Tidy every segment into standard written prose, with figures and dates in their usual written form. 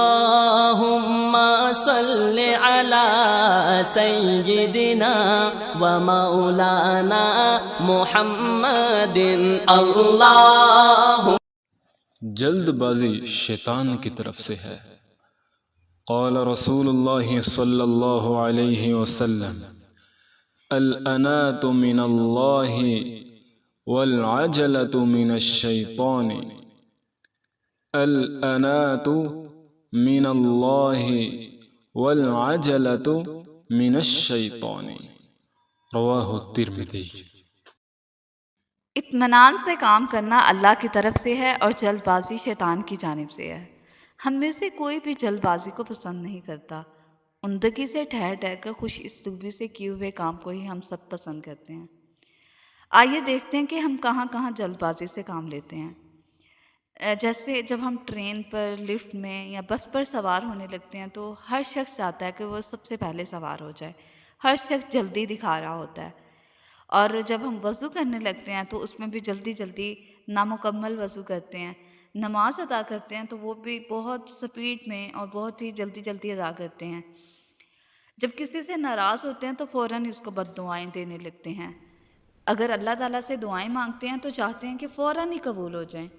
اللهم صل على سيدنا ومولانا محمد اللهم جلد بازی شیطان کی طرف سے ہے۔ قال رسول اللہ صلی اللہ علیہ وسلم الانات من اللہ والعجلة من الشیطان۔ الانات من اللہ والعجلة من الشیطان، رواہ الترمذی۔ اطمینان سے کام کرنا اللہ کی طرف سے ہے اور جلد بازی شیطان کی جانب سے ہے۔ ہم میں سے کوئی بھی جلد بازی کو پسند نہیں کرتا۔ عمدگی سے ٹھہر ٹھہر کر خوش اسلوبی سے کیے ہوئے کام کو ہی ہم سب پسند کرتے ہیں۔ آئیے دیکھتے ہیں کہ ہم کہاں کہاں جلد بازی سے کام لیتے ہیں۔ جیسے جب ہم ٹرین پر، لفٹ میں یا بس پر سوار ہونے لگتے ہیں تو ہر شخص چاہتا ہے کہ وہ سب سے پہلے سوار ہو جائے، ہر شخص جلدی دکھا رہا ہوتا ہے۔ اور جب ہم وضو کرنے لگتے ہیں تو اس میں بھی جلدی جلدی نامکمل وضو کرتے ہیں۔ نماز ادا کرتے ہیں تو وہ بھی بہت سپیڈ میں اور بہت ہی جلدی جلدی ادا کرتے ہیں۔ جب کسی سے ناراض ہوتے ہیں تو فوراً اس کو بد دعائیں دینے لگتے ہیں۔ اگر اللہ تعالیٰ سے دعائیں مانگتے ہیں تو چاہتے ہیں کہ فوراً ہی قبول ہو جائیں۔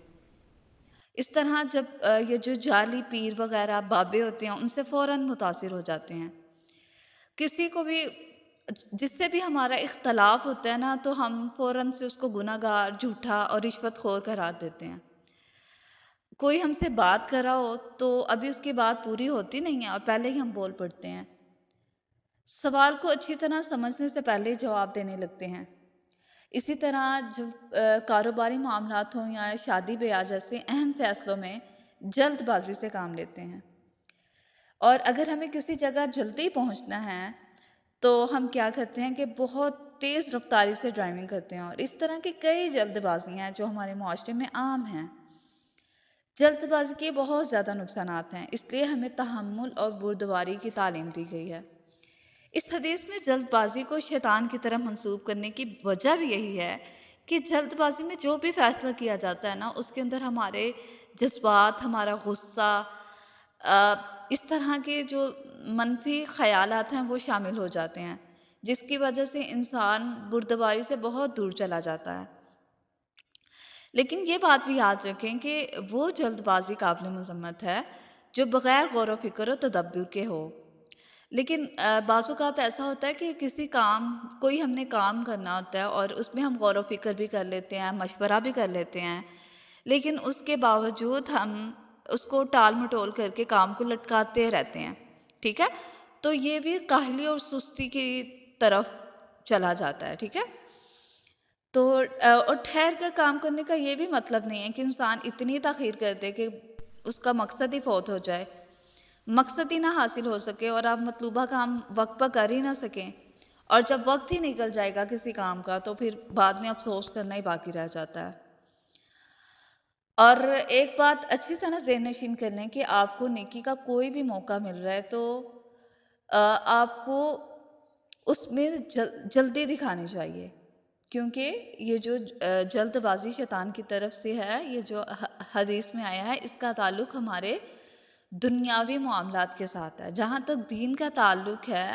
اس طرح جب یہ جو جعلی پیر وغیرہ بابے ہوتے ہیں ان سے فوراً متاثر ہو جاتے ہیں۔ کسی کو بھی جس سے بھی ہمارا اختلاف ہوتا ہے نا تو ہم فوراً سے اس کو گناہ گار، جھوٹا اور رشوت خور قرار دیتے ہیں۔ کوئی ہم سے بات کر رہا ہو تو ابھی اس کی بات پوری ہوتی نہیں ہے اور پہلے ہی ہم بول پڑتے ہیں۔ سوال کو اچھی طرح سمجھنے سے پہلے جواب دینے لگتے ہیں۔ اسی طرح جو کاروباری معاملات ہوں یا شادی بیاہ جیسے اہم فیصلوں میں جلد بازی سے کام لیتے ہیں۔ اور اگر ہمیں کسی جگہ جلدی پہنچنا ہے تو ہم کیا کرتے ہیں کہ بہت تیز رفتاری سے ڈرائیونگ کرتے ہیں، اور اس طرح کی کئی جلد بازیاں ہیں جو ہمارے معاشرے میں عام ہیں۔ جلد بازی کے بہت زیادہ نقصانات ہیں، اس لیے ہمیں تحمل اور بردباری کی تعلیم دی گئی ہے۔ اس حدیث میں جلد بازی کو شیطان کی طرف منسوب کرنے کی وجہ بھی یہی ہے کہ جلد بازی میں جو بھی فیصلہ کیا جاتا ہے نا اس کے اندر ہمارے جذبات، ہمارا غصہ، اس طرح کے جو منفی خیالات ہیں وہ شامل ہو جاتے ہیں، جس کی وجہ سے انسان بردباری سے بہت دور چلا جاتا ہے۔ لیکن یہ بات بھی یاد رکھیں کہ وہ جلد بازی قابل مذمت ہے جو بغیر غور و فکر و تدبر کے ہو۔ لیکن بعض اوقات ایسا ہوتا ہے کہ کوئی ہم نے کام کرنا ہوتا ہے اور اس میں ہم غور و فکر بھی کر لیتے ہیں، مشورہ بھی کر لیتے ہیں، لیکن اس کے باوجود ہم اس کو ٹال مٹول کر کے کام کو لٹکاتے رہتے ہیں، ٹھیک ہے؟ تو یہ بھی کاہلی اور سستی کی طرف چلا جاتا ہے، ٹھیک ہے؟ تو اور ٹھہر کر کام کرنے کا یہ بھی مطلب نہیں ہے کہ انسان اتنی تاخیر کر دے کہ اس کا مقصد ہی فوت ہو جائے، مقصد ہی نہ حاصل ہو سکے اور آپ مطلوبہ کام وقت پر کر ہی نہ سکیں، اور جب وقت ہی نکل جائے گا کسی کام کا تو پھر بعد میں افسوس کرنا ہی باقی رہ جاتا ہے۔ اور ایک بات اچھی طرح ذہن نشین کر لیں کہ آپ کو نیکی کا کوئی بھی موقع مل رہا ہے تو آپ کو اس میں جلدی دکھانی چاہیے، کیونکہ یہ جو جلد بازی شیطان کی طرف سے ہے، یہ جو حدیث میں آیا ہے، اس کا تعلق ہمارے دنیاوی معاملات کے ساتھ ہے۔ جہاں تک دین کا تعلق ہے،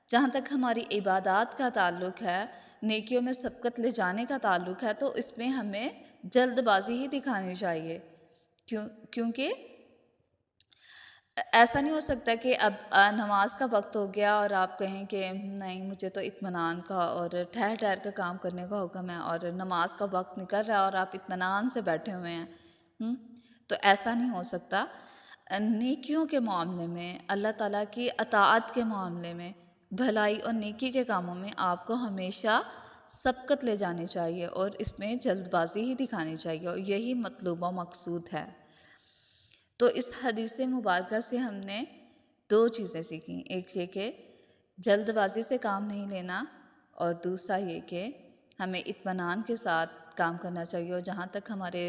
جہاں تک ہماری عبادات کا تعلق ہے، نیکیوں میں سبقت لے جانے کا تعلق ہے، تو اس میں ہمیں جلد بازی ہی دکھانی چاہیے، کیونکہ ایسا نہیں ہو سکتا کہ اب نماز کا وقت ہو گیا اور آپ کہیں کہ نہیں مجھے تو اطمینان کا اور ٹھہر ٹھہر کر کام کرنے کا حکم ہے، اور نماز کا وقت نکل رہا ہے اور آپ اطمینان سے بیٹھے ہوئے ہیں، تو ایسا نہیں ہو سکتا۔ نیکیوں کے معاملے میں، اللہ تعالیٰ کی اطاعت کے معاملے میں، بھلائی اور نیکی کے کاموں میں آپ کو ہمیشہ سبقت لے جانی چاہیے اور اس میں جلد بازی ہی دکھانی چاہیے، اور یہی مطلوب و مقصود ہے۔ تو اس حدیث مبارکہ سے ہم نے دو چیزیں سیکھیں، ایک یہ کہ جلد بازی سے کام نہیں لینا، اور دوسرا یہ کہ ہمیں اطمینان کے ساتھ کام کرنا چاہیے، اور جہاں تک ہمارے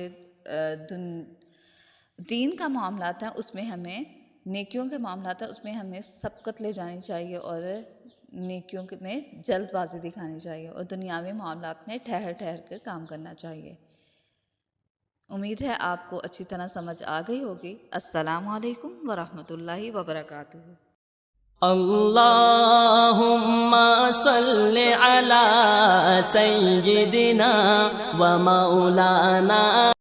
دین کا معاملات ہیں اس میں ہمیں، نیکیوں کے معاملات ہیں اس میں ہمیں سبقت لے جانی چاہیے اور نیکیوں میں جلد بازی دکھانی چاہیے، اور دنیاوی معاملات میں ٹھہر ٹھہر کر کام کرنا چاہیے۔ امید ہے آپ کو اچھی طرح سمجھ آ گئی ہوگی۔ السلام علیکم ورحمۃ اللہ وبرکاتہ۔ اللهم صل على سيدنا ومولانا